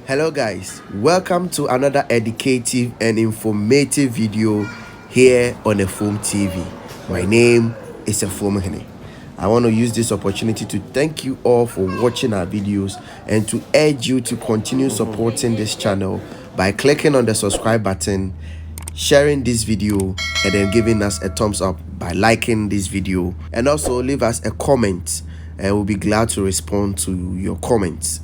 Hello guys, welcome to another educative and informative video here on Efom TV. My name is Efom Hene. I want to use this opportunity to thank you all for watching our videos and to urge you to continue supporting this channel by clicking on the subscribe button, sharing this video, and then giving us a thumbs up by liking this video, and also leave us a comment and we'll be glad to respond to your comments.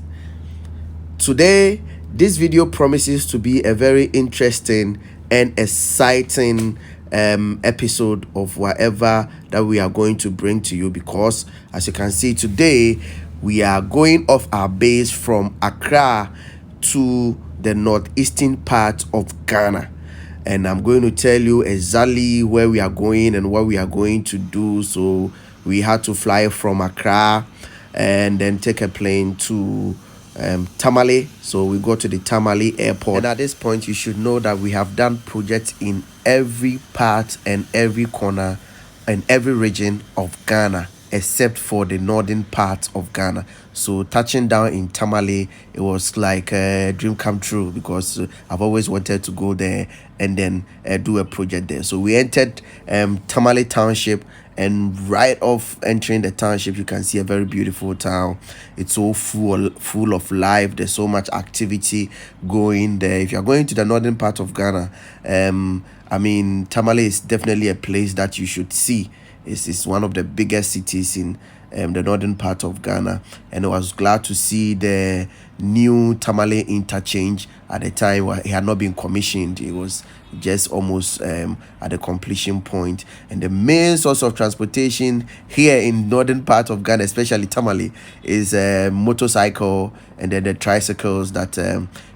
Today, this video promises to be a very interesting and exciting episode of whatever that we are going to bring to you, because as you can see today, we are going off our base from Accra to the northeastern part of Ghana, and I'm going to tell you exactly where we are going and what we are going to do. So we had to fly from Accra and then take a plane to Tamale. So we go to the Tamale airport, and at this point you should know that we have done projects in every part and every corner and every region of Ghana except for the northern part of Ghana. So touching down in Tamale, it was like a dream come true, because I've always wanted to go there and then do a project there. So we entered Tamale Township, and right off entering the township, you can see a very beautiful town. It's so full of life. There's so much activity going there. If you're going to the northern part of Ghana, Tamale is definitely a place that you should see. It's one of the biggest cities in the northern part of Ghana, and I was glad to see the new Tamale interchange. At the time it had not been commissioned, it was just almost at the completion point. And the main source of transportation here in northern part of Ghana, especially Tamale, is motorcycle and then the tricycles that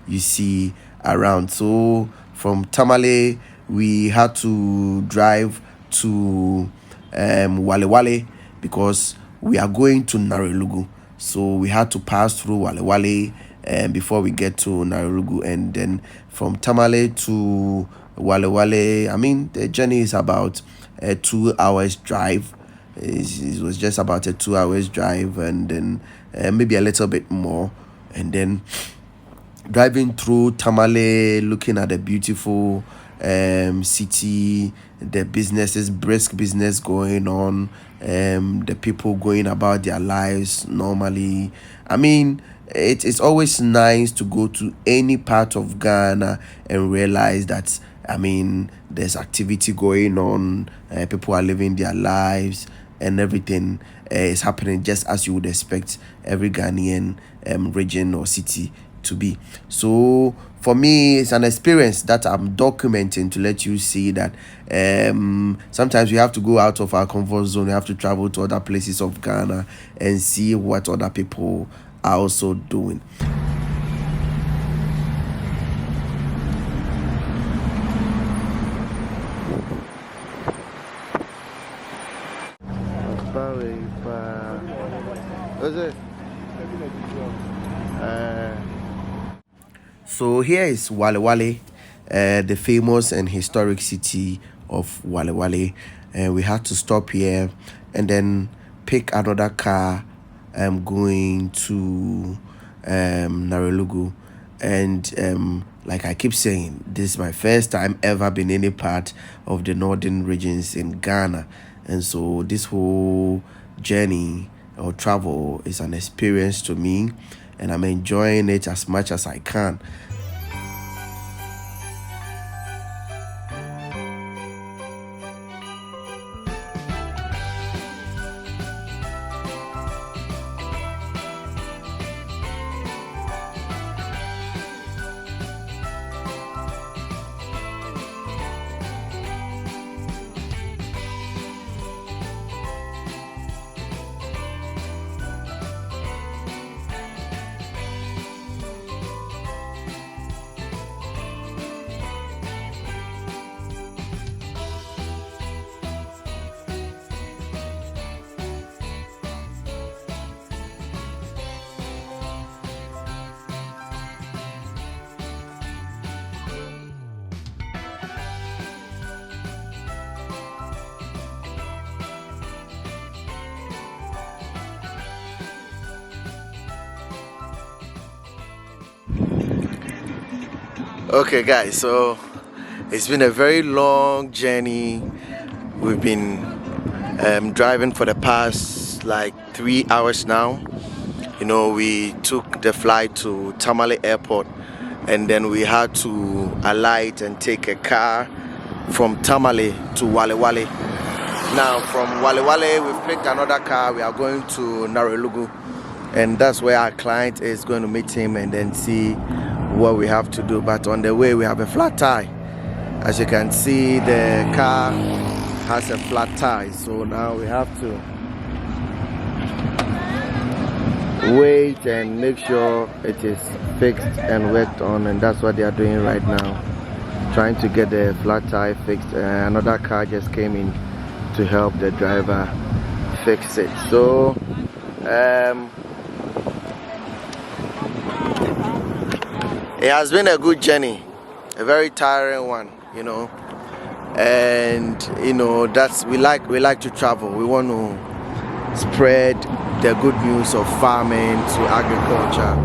you see around. So from Tamale we had to drive to Wale Wale, because we are going to Nalerugu. So we had to pass through Wale Wale before we get to Nalerugu, and then from Tamale to Wale Wale, the journey is about a 2 hours drive. It was just about a 2 hours drive, and then maybe a little bit more, and then driving through Tamale, looking at the beautiful city, the businesses, brisk business going on, the people going about their lives normally. It's always nice to go to any part of Ghana and realize that there's activity going on, people are living their lives, and everything is happening just as you would expect every Ghanaian region or city to be. So for me, it's an experience that I'm documenting to let you see that sometimes we have to go out of our comfort zone. We have to travel to other places of Ghana and see what other people are also doing. So here is Wale Wale, the famous and historic city of Wale Wale. We had to stop here and then pick another car going to Nalerugu. And like I keep saying, this is my first time ever been any part of the northern regions in Ghana, and so this whole journey or travel is an experience to me, and I'm enjoying it as much as I can. Okay, guys, so it's been a very long journey. We've been driving for the past like 3 hours now. You know, we took the flight to Tamale Airport, and then we had to alight and take a car from Tamale to Wale Wale. Now, from Wale Wale, we've picked another car. We are going to Nalerugu, and that's where our client is going to meet him and then see what we have to do. But on the way, we have a flat tire. As you can see, the car has a flat tire, so now we have to wait and make sure it is fixed and worked on, and that's what they are doing right now, trying to get the flat tire fixed. Another car just came in to help the driver fix it. So it has been a good journey, a very tiring one, you know. And you know, that's we like to travel. We want to spread the good news of farming to agriculture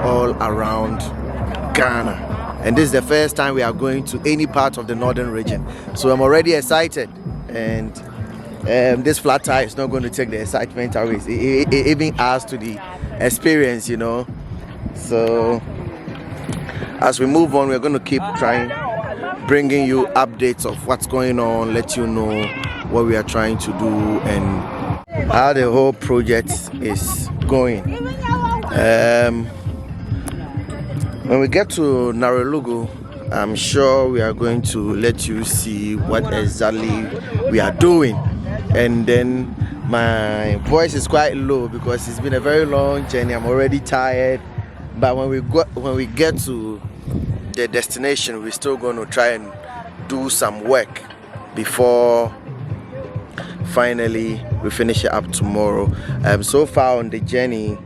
all around Ghana. And this is the first time we are going to any part of the northern region, so I'm already excited. And this flat tire is not going to take the excitement away. It even adds to the experience, you know. So as we move on, we're going to keep trying, bringing you updates of what's going on, let you know what we are trying to do and how the whole project is going. When we get to Nalerugu, I'm sure we are going to let you see what exactly we are doing. And then my voice is quite low because it's been a very long journey. I'm already tired. But when we get to the destination, we're still going to try and do some work before finally we finish it up tomorrow. So far on the journey,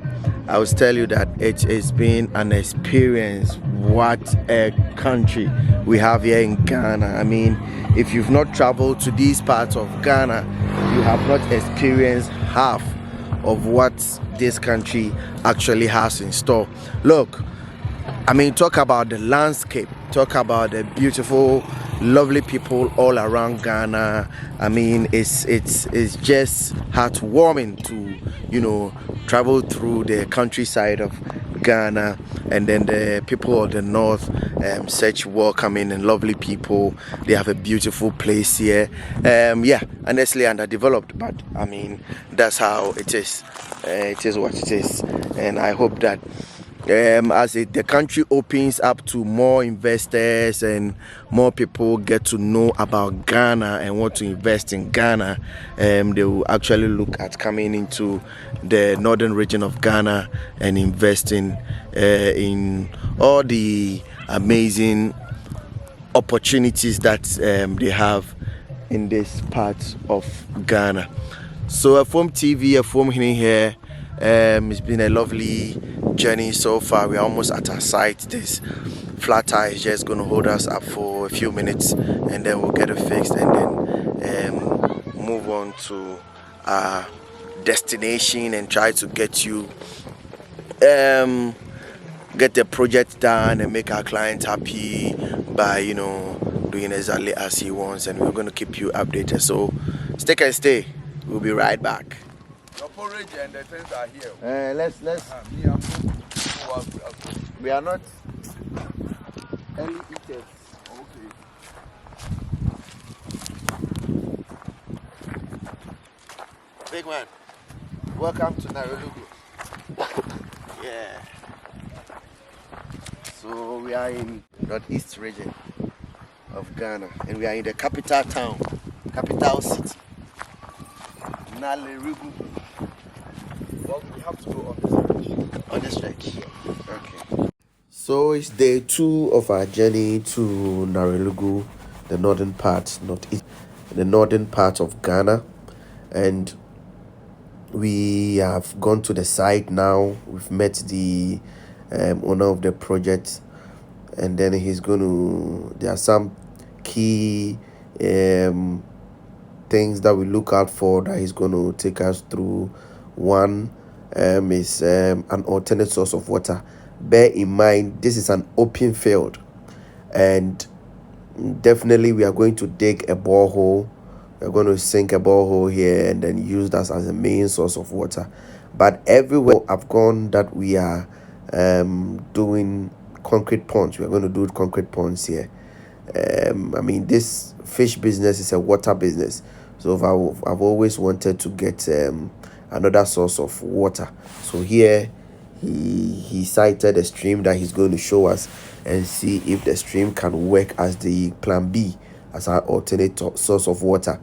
I will tell you that it has been an experience. What a country we have here in Ghana. I mean, if you've not traveled to these parts of Ghana, you have not experienced half of what this country actually has in store. Look, I mean, talk about the landscape, talk about the beautiful, lovely people all around Ghana. I mean, it's just heartwarming to, you know, travel through the countryside of Ghana, and then the people of the north, such welcoming and lovely people. They have a beautiful place here. Yeah, honestly underdeveloped, but I mean, that's how it is. It is what it is, and I hope that as the country opens up to more investors and more people get to know about Ghana and want to invest in Ghana, they will actually look at coming into the northern region of Ghana and investing in all the amazing opportunities that they have in this part of Ghana. So a Form TV, a Form here. It's been a lovely journey so far. We're almost at our site. This flat tire is just going to hold us up for a few minutes, and then we'll get it fixed and then move on to our destination and try to get you get the project done and make our client happy by, you know, doing exactly as he wants. And we're going to keep you updated, so stick and stay. We'll be right back. Your porridge and the things are here. Let's we are not early eaters. Okay. Big man, welcome to Nalerugu. Yeah. So we are in northeast region of Ghana, and we are in the capital town, capital city, Nalerugu. Well, we have to go on this stretch. On the stretch. Okay. So it's day 2 of our journey to Nalerugu, the northern part of Ghana, and we have gone to the site now. We've met the owner of the project, and then there are some key things that we look out for that he's going to take us through. One is an alternate source of water. Bear in mind, this is an open field. and definitely we are going to dig a borehole. We're going to sink a borehole here and then use that as a main source of water. But everywhere I've gone that we are doing concrete ponds, we are going to do concrete ponds here. I mean, this fish business is a water business, so I've always wanted to get another source of water. So here he cited a stream that he's going to show us and see if the stream can work as the plan B, as our alternate source of water,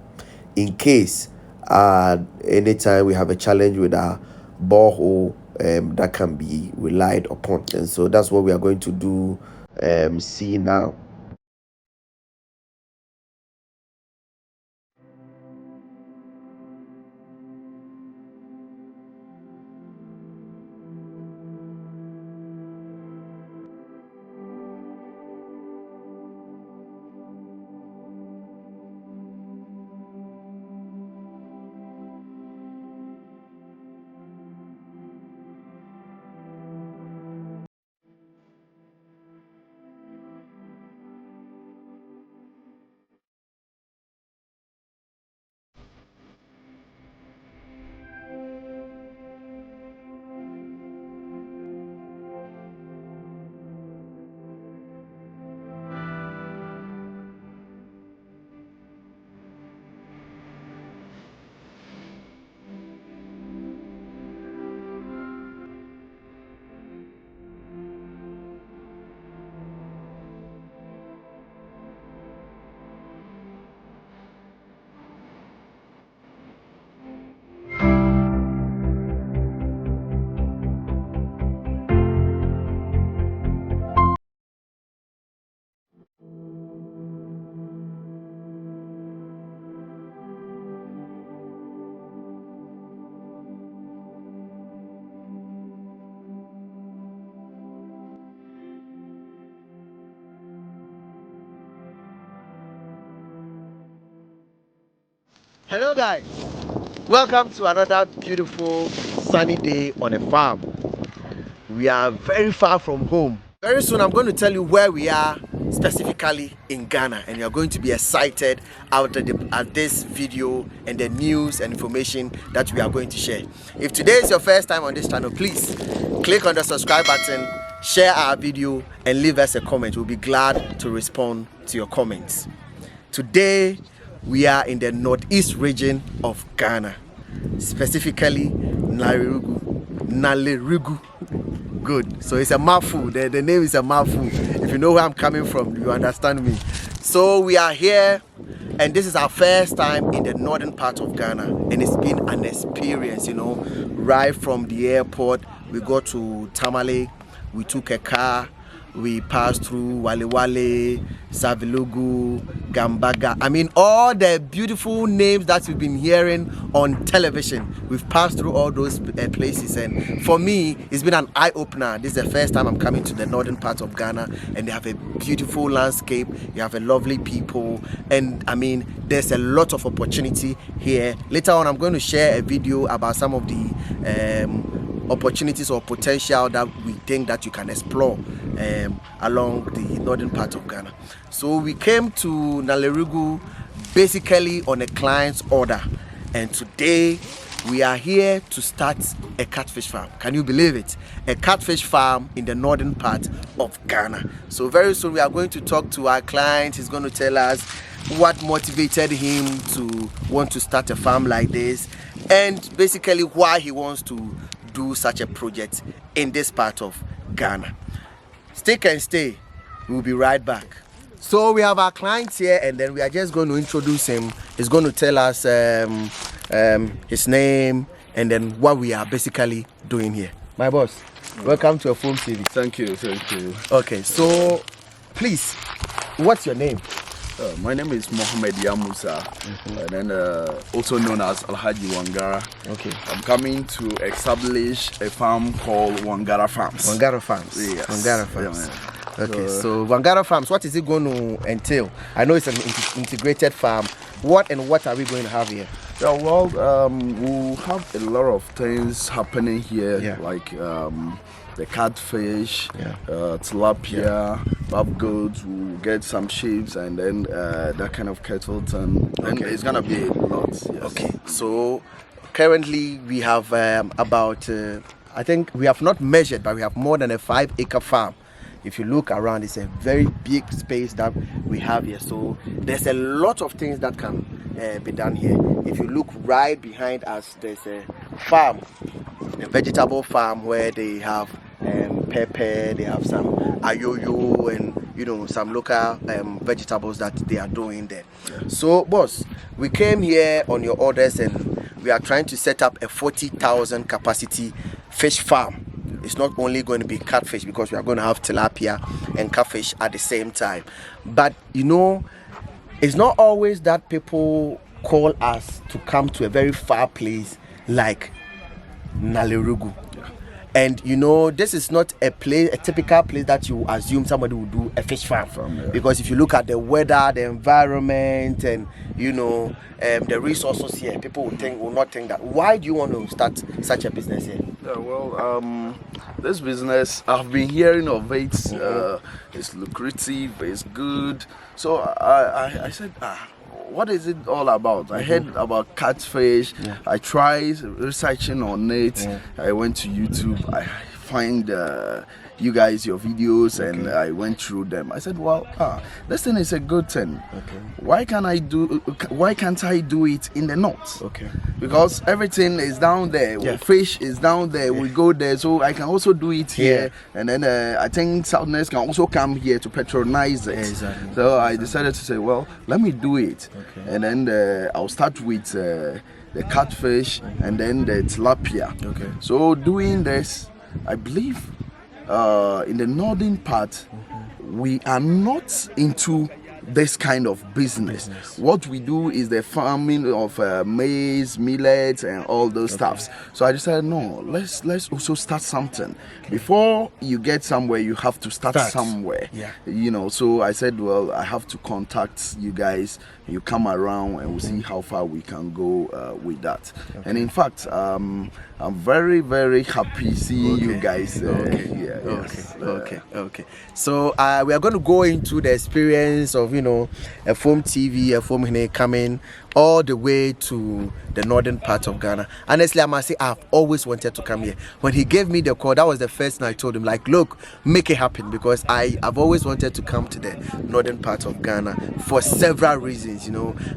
in case anytime we have a challenge with our borehole that can be relied upon. And so that's what we are going to do, see now. Hello guys, welcome to another beautiful sunny day on a farm. We are very far from home. Very soon I'm going to tell you where we are specifically in Ghana, and you're going to be excited at this video and the news and information that we are going to share. If today is your first time on this channel, please click on the subscribe button, share our video and leave us a comment. We'll be glad to respond to your comments. Today we are in the northeast region of Ghana, specifically Nalerugu. Good. So it's a mouthful. The name is a mouthful. If you know where I'm coming from, you understand me. So we are here, and this is our first time in the northern part of Ghana, and it's been an experience, you know. Right from the airport, we got to Tamale, we took a car, we passed through Wale, Savilugu, Gambaga. I mean, all the beautiful names that we've been hearing on television. We've passed through all those places, and for me, it's been an eye-opener. This is the first time I'm coming to the northern part of Ghana, and they have a beautiful landscape. You have a lovely people, and I mean, there's a lot of opportunity here. Later on, I'm going to share a video about some of the opportunities or potential that we think that you can explore along the northern part of Ghana. So we came to Nalerugu basically on a client's order, and today we are here to start a catfish farm. Can you believe it? A catfish farm in the northern part of Ghana. So very soon we are going to talk to our client. He's going to tell us what motivated him to want to start a farm like this, and basically why he wants to do such a project in this part of Ghana. Stick and stay. We'll be right back. So we have our client here, and then we are just going to introduce him. He's going to tell us his name and then what we are basically doing here. My boss, welcome to a Film TV. Thank you, thank you. Okay, so please, what's your name? My name is Mohammed Yamusa, and then also known as Alhaji Wangara. Okay. I'm coming to establish a farm called Wangara Farms. Wangara Farms. Yes. Wangara Farms. Yeah, okay, so Wangara Farms, what is it going to entail? I know it's an integrated farm. What are we going to have here? Yeah, well, we'll have a lot of things happening here, like the catfish, tilapia, have goats, we'll get some sheep, and then that kind of cattle, and it's gonna be a lot. Yes. Okay, so currently we have about I think we have not measured, but we have more than a 5-acre farm. If you look around, it's a very big space that we have here. So there's a lot of things that can be done here. If you look right behind us, there's a farm, a vegetable farm where they have pepper, they have some ayoyo, and some local vegetables that they are doing there. So boss, we came here on your orders, and we are trying to set up a 40,000 capacity fish farm. It's not only going to be catfish, because we are going to have tilapia and catfish at the same time. But it's not always that people call us to come to a very far place like Nalerugu. And this is not a typical place that you assume somebody will do a fish farm. Because if you look at the weather, the environment, and the resources here, people will not think that. Why do you want to start such a business here? Yeah, well, this business, I've been hearing of it. It's lucrative, it's good. So I said, what is it all about? I heard about catfish. I tried researching on it. I went to YouTube. I find you guys, your videos, and I went through them. I said, well, this thing is a good thing. Why can't I do it in the north? Because everything is down there. Fish is down there. We go there, so I can also do it here. And then I think Southerners can also come here to patronize it. Exactly. So I decided to say, well, let me do it. And then I'll start with the catfish and then the tilapia. So doing this, I believe in the northern part, we are not into this kind of business. What we do is the farming of maize, millets, and all those stuffs. So I decided, no, let's also start something. Before you get somewhere, you have to start somewhere. So I said, well, I have to contact you guys. You come around and we'll see how far we can go with that. And in fact, I'm very, very happy seeing you guys here. Okay. So we are going to go into the experience of a Foam TV, a Foam Hine coming all the way to the northern part of Ghana. Honestly, I must say I've always wanted to come here. When he gave me the call, that was the first thing I told him, like, look, make it happen, because I've always wanted to come to the northern part of Ghana for several reasons.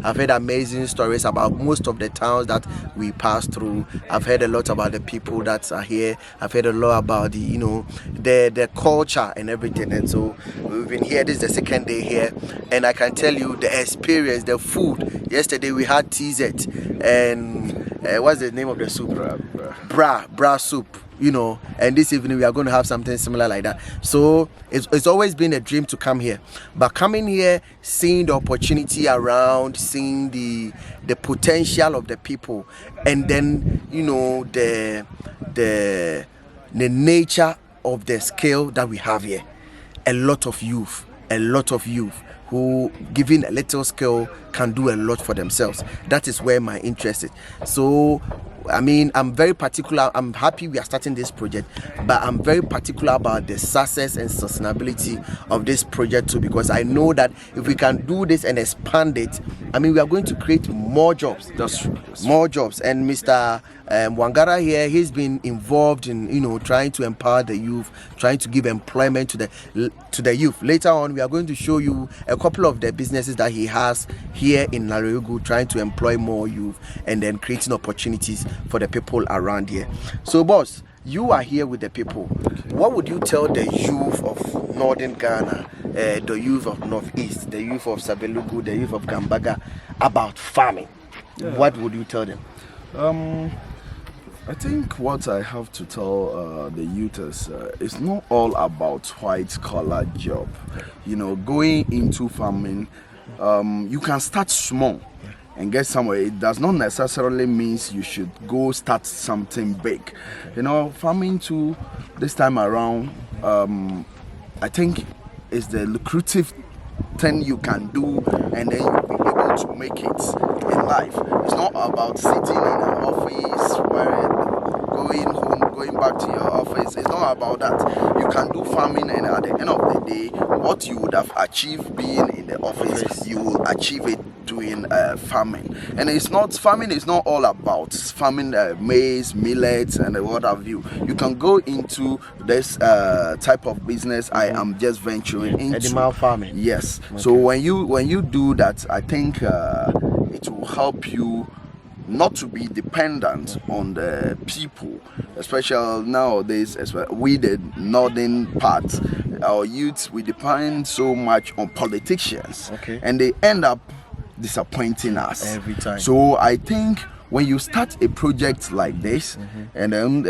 I've heard amazing stories about most of the towns that we pass through. I've heard a lot about the people that are here. I've heard a lot about the culture and everything. And so we've been here. This is the second day here, and I can tell you the experience, the food. Yesterday we had TZ and what's the name of the soup? Bra soup. And this evening we are going to have something similar like that. So it's always been a dream to come here, but coming here, seeing the opportunity around, seeing the potential of the people, and then the nature of the scale that we have here. A lot of youth who, given a little skill, can do a lot for themselves. That is where my interest is. So I'm very particular. I'm happy we are starting this project, but I'm very particular about the success and sustainability of this project too, because I know that if we can do this and expand it, we are going to create more jobs. That's true. More jobs. And Mr. Wangara here, he's been involved in trying to empower the youth, trying to give employment to the youth. Later on, we are going to show you a couple of the businesses that he has here in Nalerugu, trying to employ more youth and then creating opportunities for the people around here. So boss, you are here with the people. What would you tell the youth of northern Ghana, the youth of northeast, the youth of Sabelugu, the youth of Gambaga about farming? What would you tell them? I think what I have to tell the youth is it's not all about white collar job. Going into farming, you can start small and get somewhere. It does not necessarily means you should go start something big. Farming too, this time around, I think is the lucrative thing you can do, and then you'll be able to make it in life. It's not about sitting in an office where going home, going back to your office. It's not about that. You can do farming, and at the end of the day, what you would have achieved being in the office, you will achieve it doing farming. And farming is not all about farming maize, millets, and what have you. You can go into this type of business I am just venturing into. Animal farming. Yes. Okay. So when you do that, I think it will help you not to be dependent on the people, especially nowadays. We the northern part, our youth, we depend so much on politicians, and they end up disappointing us every time. So I think when you start a project like this, and then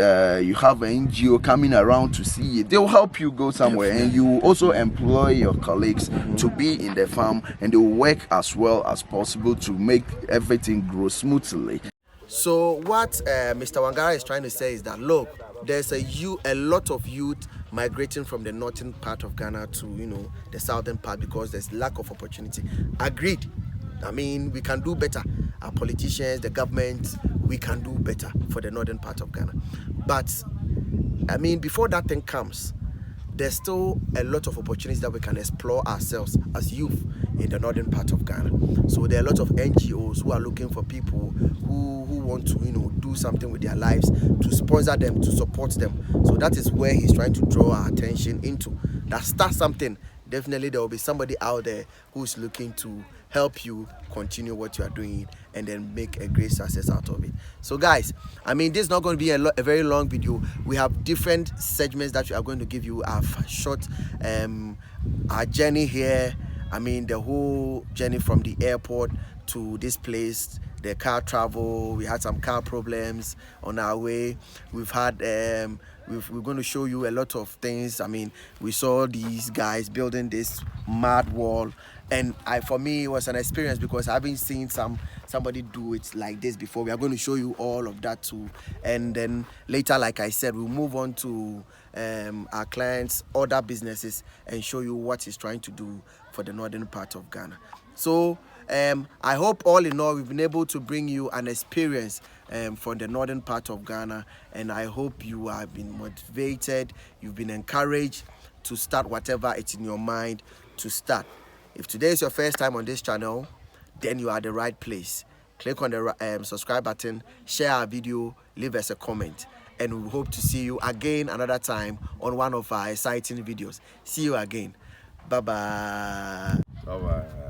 you have an NGO coming around to see it, they'll help you go somewhere. And you also employ your colleagues to be in the farm, and they'll work as well as possible to make everything grow smoothly. So what Mr. Wangara is trying to say is that, look, there's a lot of youth migrating from the northern part of Ghana to the southern part because there's lack of opportunity. Agreed. I mean, we can do better. Our politicians, the government, we can do better for the northern part of Ghana. But I mean, before that thing comes, there's still a lot of opportunities that we can explore ourselves as youth in the northern part of Ghana. So there are a lot of NGOs who are looking for people who want to do something with their lives, to sponsor them, to support them. So that is where he's trying to draw our attention into. That start something. Definitely there will be somebody out there who's looking to help you continue what you are doing and then make a great success out of it. So guys, I mean, this is not going to be a very long video. We have different segments that we are going to give you a short our journey here. I mean, the whole journey from the airport to this place, the car travel. We had some car problems on our way. We've had we're going to show you a lot of things. I mean, we saw these guys building this mud wall, and for me it was an experience because I haven't seen somebody do it like this before. We are going to show you all of that too, and then later, like I said, we'll move on to our clients' other businesses and show you what he's trying to do for the northern part of Ghana. So I hope all in all we've been able to bring you an experience from the northern part of Ghana, and I hope you have been motivated, you've been encouraged to start whatever it's in your mind to start. If today is your first time on this channel, then you are at the right place. Click on the subscribe button, share our video, leave us a comment, and we hope to see you again another time on one of our exciting videos. See you again. Bye bye. Bye bye.